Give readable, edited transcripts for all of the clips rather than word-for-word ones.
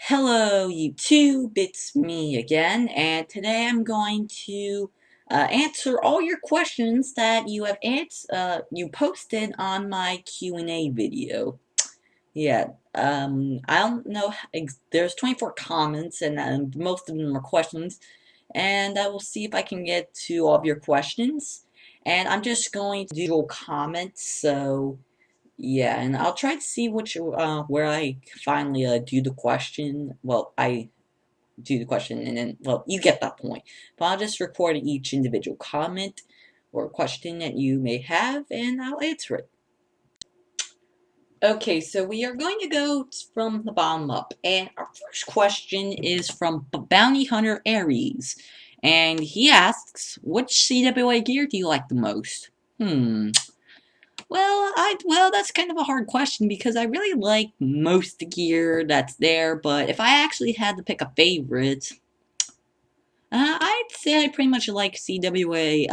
Hello YouTube, it's me again, and today I'm going to answer all your questions that you have you posted on my Q&A video. Yeah, I don't know, there's 24 comments, and most of them are questions, and I will see if I can get to all of your questions. And I'm just going to do comments, so yeah, and I'll try to see where I finally do the question. Well, I do the question, and then, well, you get that point. But I'll just record each individual comment or question that you may have, and I'll answer it. Okay, so we are going to go from the bottom up, and our first question is from Bounty Hunter Aries, and he asks, which CWA gear do you like the most? Well, that's kind of a hard question because I really like most gear that's there, but if I actually had to pick a favorite, I'd say I pretty much like CWA.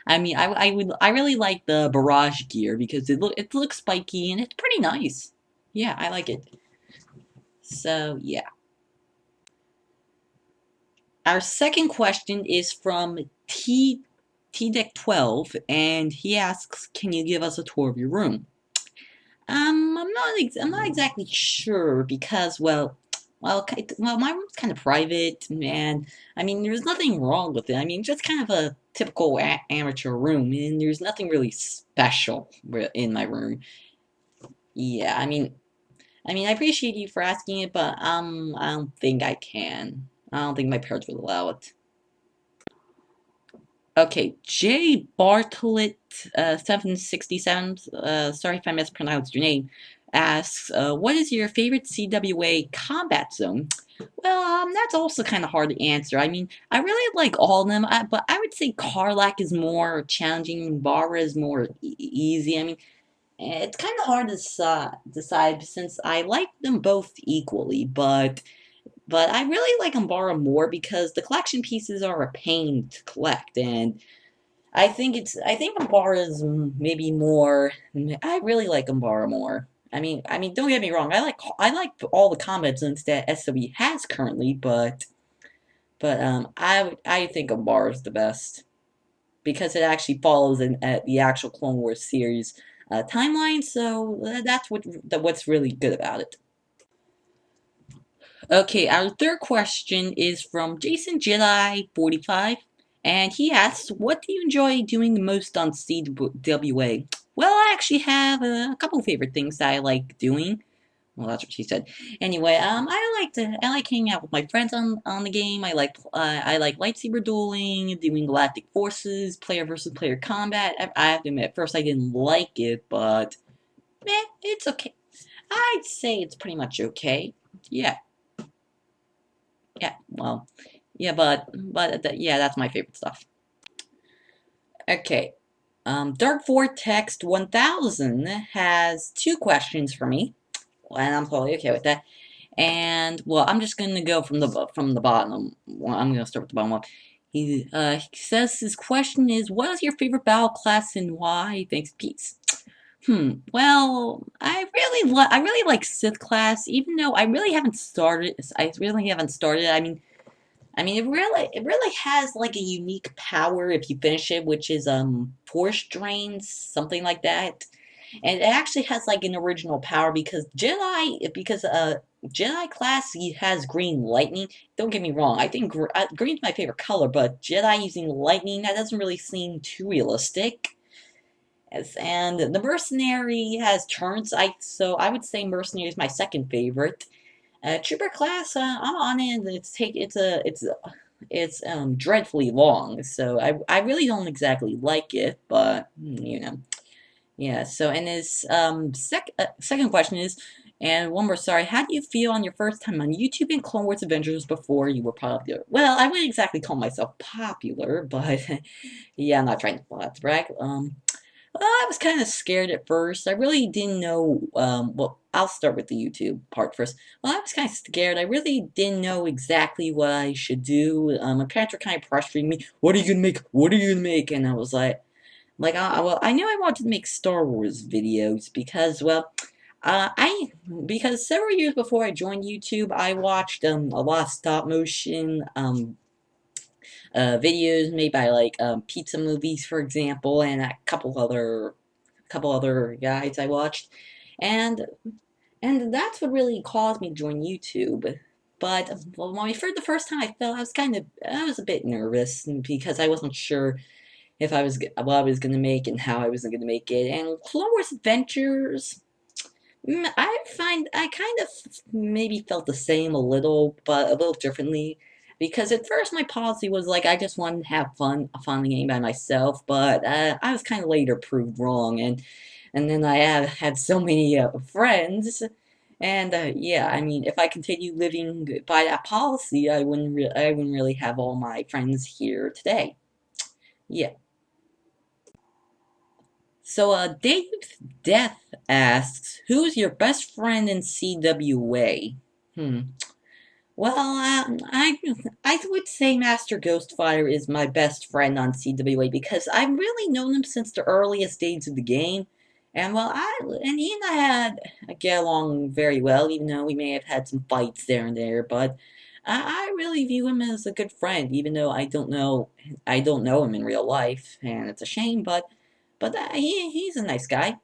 I really like the barrage gear because it looks spiky and it's pretty nice. Yeah, I like it. So yeah, our second question is from Deck 12, and he asks, "Can you give us a tour of your room?" I'm not exactly sure because, my room's kind of private, and I mean, there's nothing wrong with it. I mean, just kind of a typical amateur room, and there's nothing really special in my room. Yeah, I appreciate you for asking it, but I don't think I can. I don't think my parents would allow it. Okay, J Bartlett 767. Sorry if I mispronounced your name. Asks, what is your favorite CWA Combat Zone? Well, that's also kind of hard to answer. I mean, I really like all of them, but I would say Karlak is more challenging, Barra is more easy. I mean, it's kind of hard to decide since I like them both equally, but I really like Umbara more because the collection pieces are a pain to collect, and I think Umbara is maybe more. I really like Umbara more. Don't get me wrong. I like all the combat zones that SWE has currently, but I think Umbara is the best because it actually follows the actual Clone Wars series timeline. So that's what's really good about it. Okay, our third question is from Jason Jedi 45, and he asks, "What do you enjoy doing the most on CWA?" Well, I actually have a couple favorite things that I like doing. Well, that's what she said. Anyway, I like hanging out with my friends on the game. I like lightsaber dueling, doing galactic forces, player versus player combat. I have to admit, at first I didn't like it, but it's okay. I'd say it's pretty much okay. Yeah. Yeah, well, yeah, yeah, that's my favorite stuff. Okay, Dark Vortex 1000 has two questions for me, and I'm totally okay with that. And well, I'm just gonna go from the bottom. Well, I'm gonna start with the bottom up. He says his question is, "What is your favorite battle class and why?" Thanks, peace. Well, I really like Sith class, even though I really haven't started. I really haven't started. It really has like a unique power if you finish it, which is force drains, something like that. And it actually has like an original power because Jedi class has green lightning. Don't get me wrong, I think green's my favorite color, but Jedi using lightning, that doesn't really seem too realistic. And the mercenary has turns, so I would say mercenary is my second favorite. Trooper class, I'm on it. It's dreadfully long, so I really don't exactly like it, but you know, yeah. So and his second question is, and one more, sorry, how do you feel on your first time on YouTube in Clone Wars Adventures before you were popular? Well, I wouldn't exactly call myself popular, but yeah, I'm not trying to brag. Well, I was kind of scared at first. I really didn't know. Well, I'll start with the YouTube part first. Well, I was kind of scared. I really didn't know exactly what I should do. My parents were kind of pressuring me. What are you gonna make? What are you gonna make? And I was well, I knew I wanted to make Star Wars videos because, well, Because several years before I joined YouTube, I watched a lot of stop motion videos made by like pizza movies, for example, and a couple other guys I watched, and that's what really caused me to join YouTube. But well, when I heard the first time, I was a bit nervous because I wasn't sure if what I was gonna make and how I was gonna make it. And Clone Wars Adventures, I kind of maybe felt the same a little, but a little differently. Because at first my policy was like I just wanted to have fun game by myself, but I was kind of later proved wrong, and then I had so many friends, and yeah, I mean, if I continued living by that policy, I wouldn't really have all my friends here today. Yeah. So, Dayuth Deth asks, "Who's your best friend in CWA?" Hmm. Well, I would say Master Ghostfire is my best friend on CWA because I've really known him since the earliest days of the game, and he and I had get along very well, even though we may have had some fights there and there. But I really view him as a good friend, even though I don't know him in real life, and it's a shame. But he's a nice guy.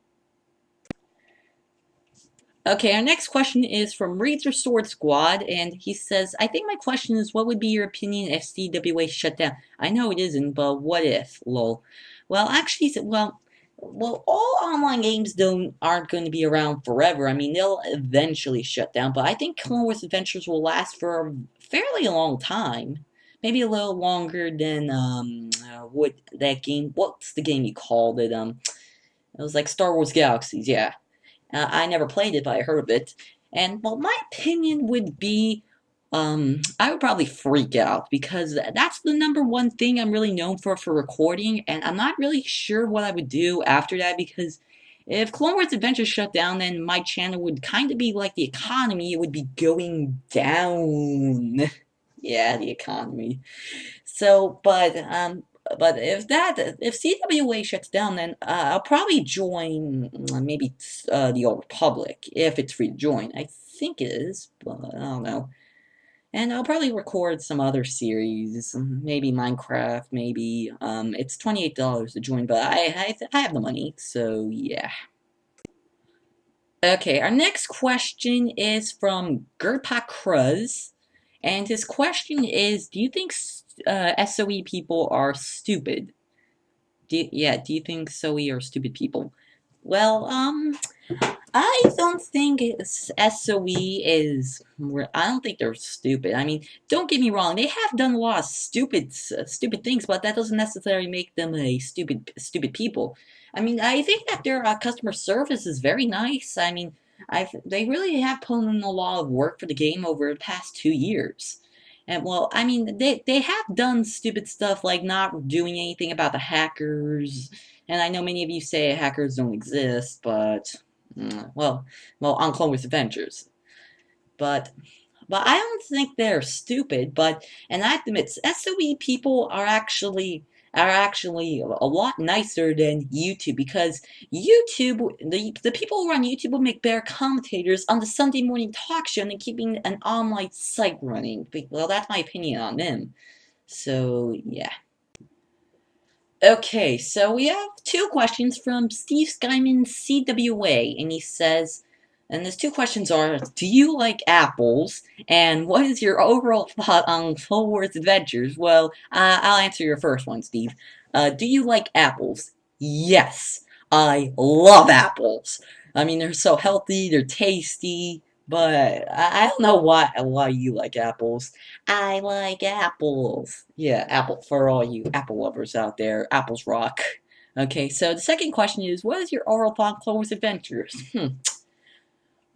Okay, our next question is from Razor Sword Squad, and he says, "I think my question is, what would be your opinion if CWA shut down? I know it isn't, but what if? Lol." Well, actually, all online games aren't going to be around forever. I mean, they'll eventually shut down, but I think Clone Wars Adventures will last for a fairly long time. Maybe a little longer than what that game? What's the game you called it? It was like Star Wars Galaxies, yeah. I never played it, but I heard of it. And well, my opinion would be, I would probably freak out because that's the number one thing I'm really known for recording, and I'm not really sure what I would do after that because if Clone Wars Adventures shut down, then my channel would kind of be like the economy; it would be going down. Yeah, the economy. So, but if CWA shuts down, then I'll probably join maybe the Old Republic if it's free to join. I think it is, but I don't know. And I'll probably record some other series, maybe Minecraft, maybe. It's $28 to join, but I have the money, so yeah. Okay, our next question is from Gerpak Kruz, and his question is, do you think SOE people are stupid? Do you think SOE are stupid people? Well, I don't think SOE is. I don't think they're stupid. I mean, don't get me wrong; they have done a lot of stupid things, but that doesn't necessarily make them a stupid people. I mean, I think that their customer service is very nice. I mean, they really have put in a lot of work for the game over the past 2 years. And well, I mean, they have done stupid stuff like not doing anything about the hackers. And I know many of you say hackers don't exist, but well, on Clone Wars Adventures. But I don't think they're stupid. But and I admit, SOE people are actually a lot nicer than YouTube because the people who run YouTube will make better commentators on the Sunday morning talk show than keeping an online site running. Well, that's my opinion on them. So yeah. Okay, so we have two questions from Skyman CWA, and he says, and his two questions are, do you like apples? And what is your overall thought on Clone Wars Adventures? Well, I'll answer your first one, Steve. Do you like apples? Yes, I love apples. I mean, they're so healthy, they're tasty, but I don't know why you like apples. I like apples. Yeah, apple for all you apple lovers out there. Apples rock. Okay, so the second question is, what is your overall thought on Clone Wars Adventures?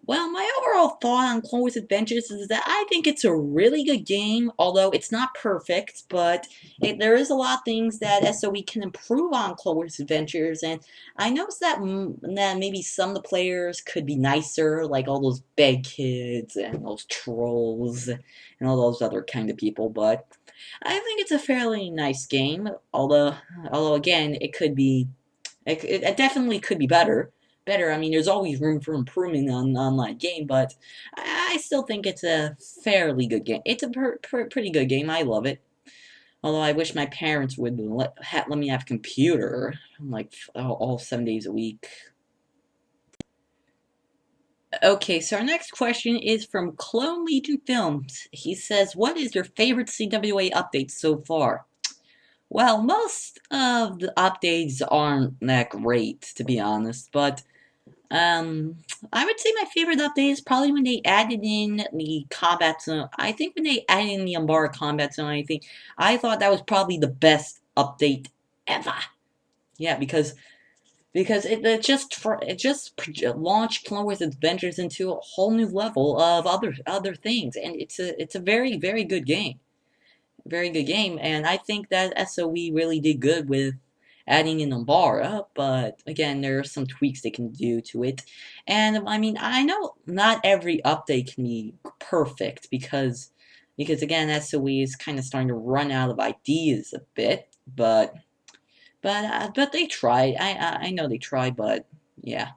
Well, my overall thought on Clone Wars Adventures is that I think it's a really good game, although it's not perfect, but there is a lot of things that SOE can improve on Clone Wars Adventures, and I noticed that, that maybe some of the players could be nicer, like all those beg kids and those trolls and all those other kind of people, but I think it's a fairly nice game, although again, it definitely could be better. better. I mean, there's always room for improvement on an online game, but I still think it's a fairly good game. It's a pretty good game. I love it. Although I wish my parents would let me have a computer, like, all 7 days a week. Okay, so our next question is from Clone Legion Films. He says, what is your favorite CWA update so far? Well, most of the updates aren't that great, to be honest, but I would say my favorite update is probably when they added in the combat zone. I think when they added in the Umbara combat zone, I thought that was probably the best update ever. Yeah, because it just launched Clone Wars Adventures into a whole new level of other things, and it's a very good game, very good game, and I think that SOE really did good with adding in Umbara, but again, there are some tweaks they can do to it. And I mean, I know not every update can be perfect because again, SOE is kind of starting to run out of ideas a bit, but they tried. I know they tried, but yeah.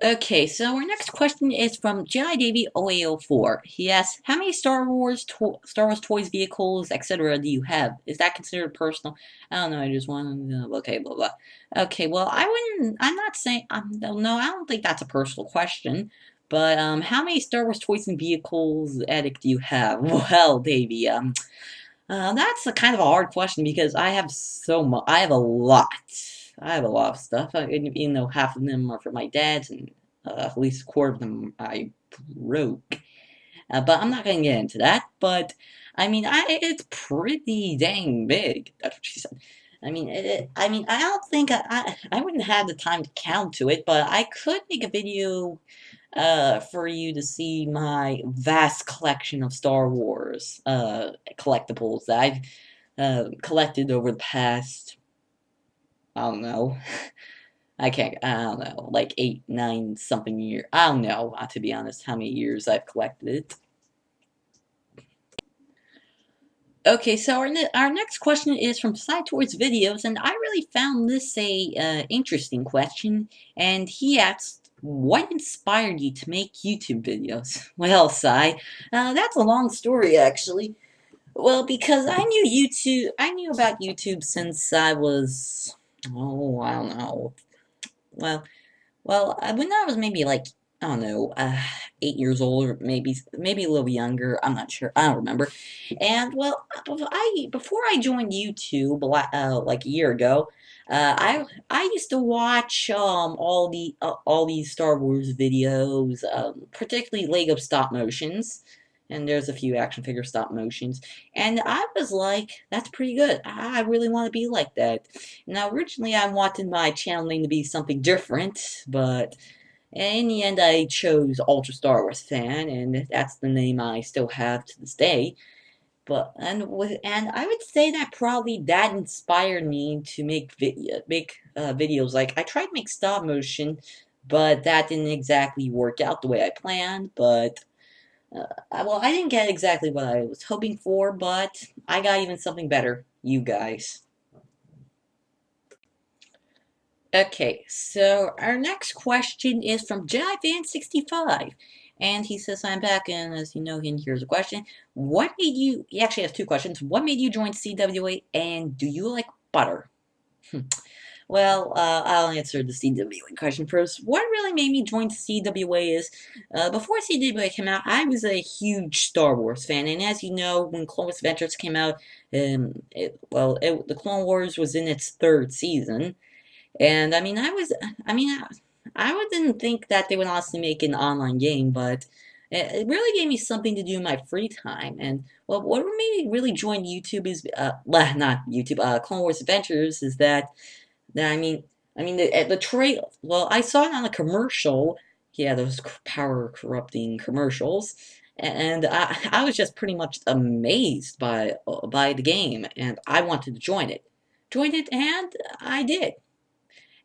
Okay, so our next question is from Jedi Davy 0804. He asks, "How many Star Wars toys, vehicles, etc. do you have? Is that considered personal?" I don't know. I just want to. Okay, blah blah. Okay, well, I wouldn't. I'm not saying. No, I don't think that's a personal question. But how many Star Wars toys and vehicles, Attic, do you have? Well, Davy, that's a kind of a hard question because I have so much. I have a lot. I have a lot of stuff. Even though half of them are for my dad's, and at least a quarter of them I broke. But I'm not gonna get into that. But I mean, it's pretty dang big. That's what she said. I mean, I don't think I wouldn't have the time to count to it, but I could make a video for you to see my vast collection of Star Wars collectibles that I've collected over the past, I don't know, I don't know, like 8, 9 something years. I don't know, to be honest, how many years I've collected it. Okay, so our next question is from Side Towards Videos, and I really found this a interesting question, and he asked, what inspired you to make YouTube videos? Well, Sai, that's a long story, actually. Well, because I knew about YouTube since I was, oh, I don't know. When I was maybe like, I don't know, 8 years old, or maybe a little younger. I'm not sure. I don't remember. And well, before I joined YouTube, like a year ago, I used to watch all these Star Wars videos, particularly Lego stop motions. And there's a few action figure stop motions. And I was like, that's pretty good. I really want to be like that. Now, originally, I wanted my channel name to be something different, but in the end, I chose ultrastarwarsfan, and that's the name I still have to this day. And I would say that probably that inspired me to make videos. Like I tried to make stop motion, but that didn't exactly work out the way I planned. But well, I didn't get exactly what I was hoping for, but I got even something better. You guys. Okay, so our next question is from JediFan65. And he says, I'm back, and as you know, here's a question. What made you, he actually has two questions. What made you join CWA, and do you like butter? Well, I'll answer the CWA question first. What really made me join CWA is, before CWA came out, I was a huge Star Wars fan, and as you know, when Clone Wars Adventures came out, the Clone Wars was in its 3rd season, and I mean, I didn't think that they would honestly make an online game, but it really gave me something to do in my free time. And well, what made me really join YouTube is, not YouTube, Clone Wars Adventures is the trail. Well, I saw it on a commercial. Yeah, those power corrupting commercials, and I was just pretty much amazed by the game, and I wanted to join it, and I did.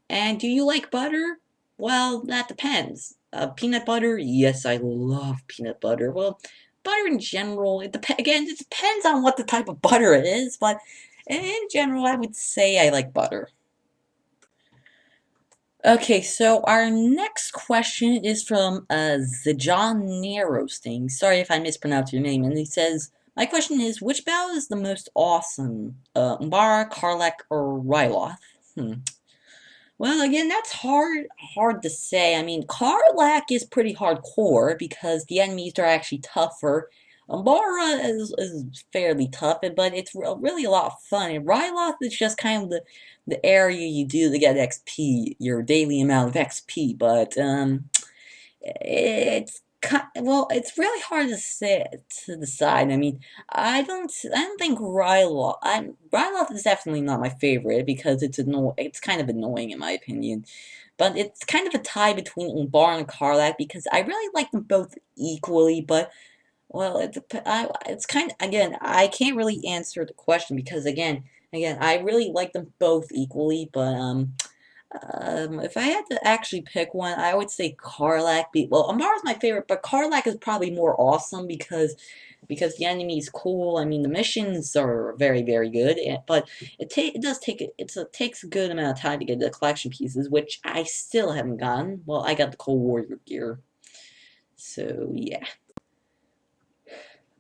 And do you like butter? Well, that depends. Peanut butter? Yes, I love peanut butter. Well, butter in general, again, it depends on what the type of butter it is, but in general, I would say I like butter. Okay, so our next question is from Zajon Narrowsting. Sorry if I mispronounced your name. And he says, my question is, which battle is the most awesome? Umbara, Karlach, or Ryloth? Well, again, that's hard to say. I mean, Karlach is pretty hardcore because the enemies are actually tougher. Umbara is fairly tough, but it's really a lot of fun. And Ryloth is just kind of the area you do to get XP, your daily amount of XP. But well, it's really hard to say to decide. I mean, I don't think Ryloth is definitely not my favorite because it's kind of annoying in my opinion. But it's kind of a tie between Umbar and Karlach because I really like them both equally. But well, it's kind of, again, I can't really answer the question because again, I really like them both equally. But if I had to actually pick one, I would say Karlach. Well, Umbara's my favorite, but Karlach is probably more awesome because the enemy is cool. I mean, the missions are very, very good, but it takes a good amount of time to get the collection pieces, which I still haven't gotten. Well, I got the Cold Warrior gear, so yeah.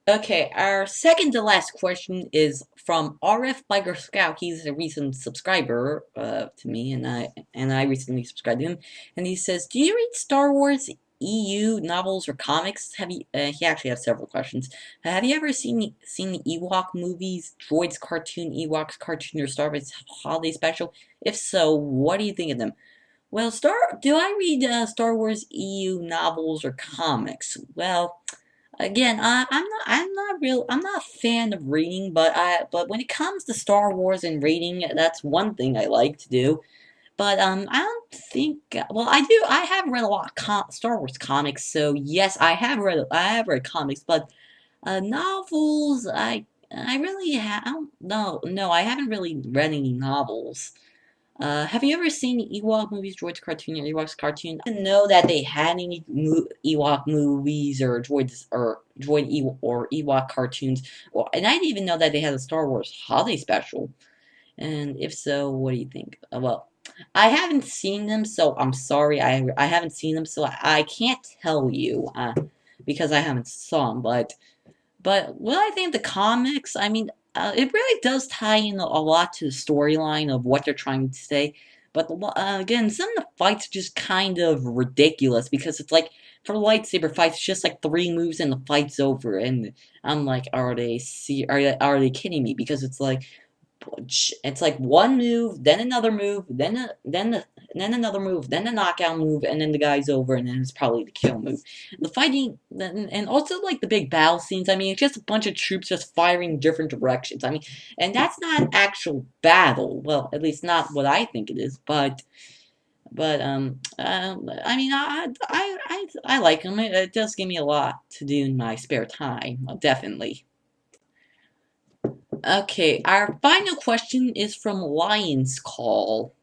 Okay, our second to last question is from RFBiker Scout. He's a recent subscriber to me, and I recently subscribed to him. And he says, "Do you read Star Wars EU novels or comics? Have you?" He actually has several questions. Have you ever seen the Ewok movies, Droids cartoon, Ewoks cartoon, or Star Wars Holiday Special? If so, what do you think of them? Well, do I read Star Wars EU novels or comics? Well. Again, I'm not a fan of reading, but when it comes to Star Wars and reading, that's one thing I like to do. But I don't think, well, I have read a lot of Star Wars comics, so yes, I have read comics, but novels, I really don't, no, I haven't really read any novels. Have you ever seen the Ewok movies, Droids cartoon or Ewoks cartoon? I didn't know that they had any Ewok movies or or Ewok cartoons. Well, and I didn't even know that they had a Star Wars holiday special. And if so, what do you think? Well, I haven't seen them, so I'm sorry. I haven't seen them, so I can't tell you because I haven't saw them. But what I think of the comics, I mean, it really does tie in a lot to the storyline of what they're trying to say. But again, some of the fights are just kind of ridiculous because it's like for lightsaber fights, it's just like 3 moves and the fight's over. And I'm like, are they kidding me? Because it's like one move, then another move, then another move, then a knockout move, and then the guy's over, and then it's probably the kill move. The fighting, and also like the big battle scenes. I mean, it's just a bunch of troops just firing different directions. I mean, and that's not an actual battle. Well, at least not what I think it is. I mean, I like them. It does give me a lot to do in my spare time. Definitely. Okay, our final question is from Lion's Call.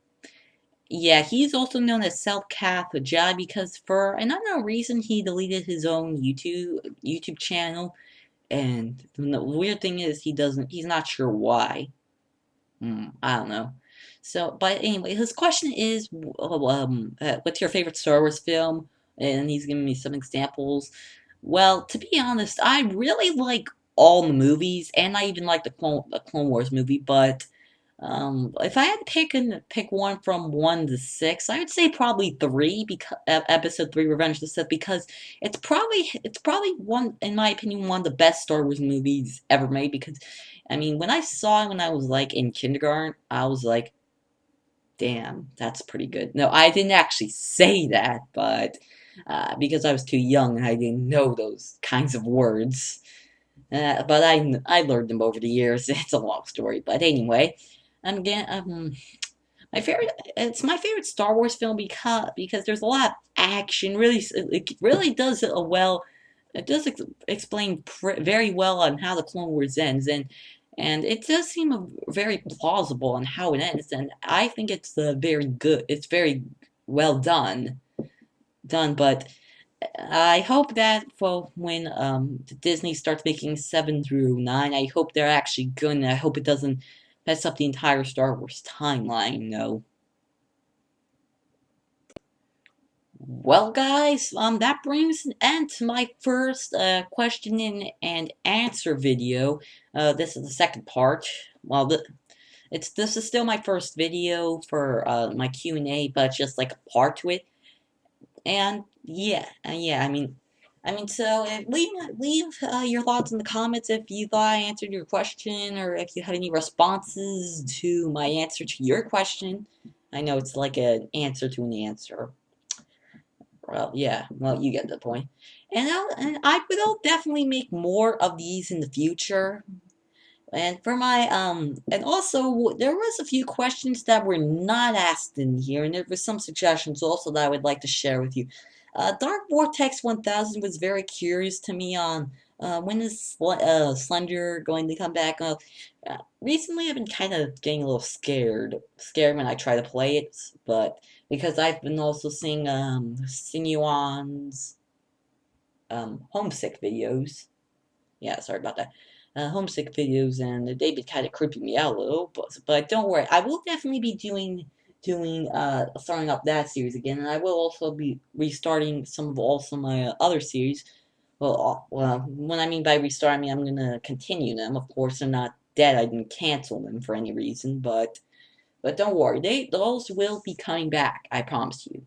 Yeah, he's also known as Self-Cath Jedi because for an unknown reason he deleted his own YouTube channel, and the weird thing is he's not sure why. I don't know. So, but anyway, his question is, what's your favorite Star Wars film? And he's giving me some examples. Well, to be honest, I really like all the movies, and I even like the Clone Wars movie. But if I had to pick one from 1 to 6, I would say probably 3 because Episode 3, Revenge of the Sith, because it's probably one, in my opinion, one of the best Star Wars movies ever made. Because I mean, when I saw it when I was like in kindergarten, I was like, damn, that's pretty good. No, I didn't actually say that, but because I was too young and I didn't know those kinds of words. But I learned them over the years. It's a long story, but anyway, again, it's my favorite Star Wars film because there's a lot of action. Really, it really does a well. It does explain very well on how the Clone Wars ends, and it does seem very plausible on how it ends. And I think it's very good. It's very well done. But I hope that for when Disney starts making 7 through 9, I hope they're actually good. And I hope it doesn't mess up the entire Star Wars timeline. No. Well, guys, that brings an end to my first question and answer video. This is the second part. Well, this is still my first video for my Q&A, but it's just like a part to it. And yeah, so leave your thoughts in the comments if you thought I answered your question, or if you had any responses to my answer to your question. I know it's like an answer to an answer. Well, yeah, well, you get the point. And I will definitely make more of these in the future. And for my and also there was a few questions that were not asked in here, and there were some suggestions also that I would like to share with you. Dark Vortex 1000 was very curious to me on when is Slender going to come back. Recently I've been kind of getting a little scared when I try to play it, but because I've been also seeing Sinuan's homesick videos. Yeah, sorry about that. Homesick videos, and they've been kind of creeping me out a little. But don't worry, I will definitely be starting up that series again, and I will also be restarting some of also my other series. Well, when I mean by restart, I mean I'm gonna continue them. Of course, they're not dead. I didn't cancel them for any reason, but don't worry, those will be coming back. I promise you.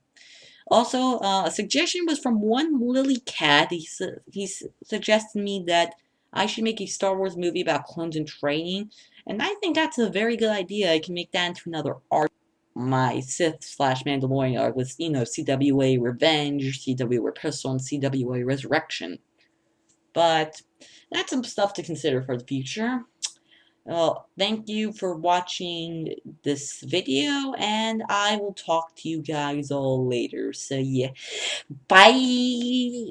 Also, a suggestion was from one Lily Cat. He suggested me that I should make a Star Wars movie about clones and training, and I think that's a very good idea. I can make that into another arc. My Sith slash Mandalorian arc with, CWA Revenge, CWA Pistol, and CWA Resurrection. But that's some stuff to consider for the future. Well, thank you for watching this video, and I will talk to you guys all later. So yeah, bye!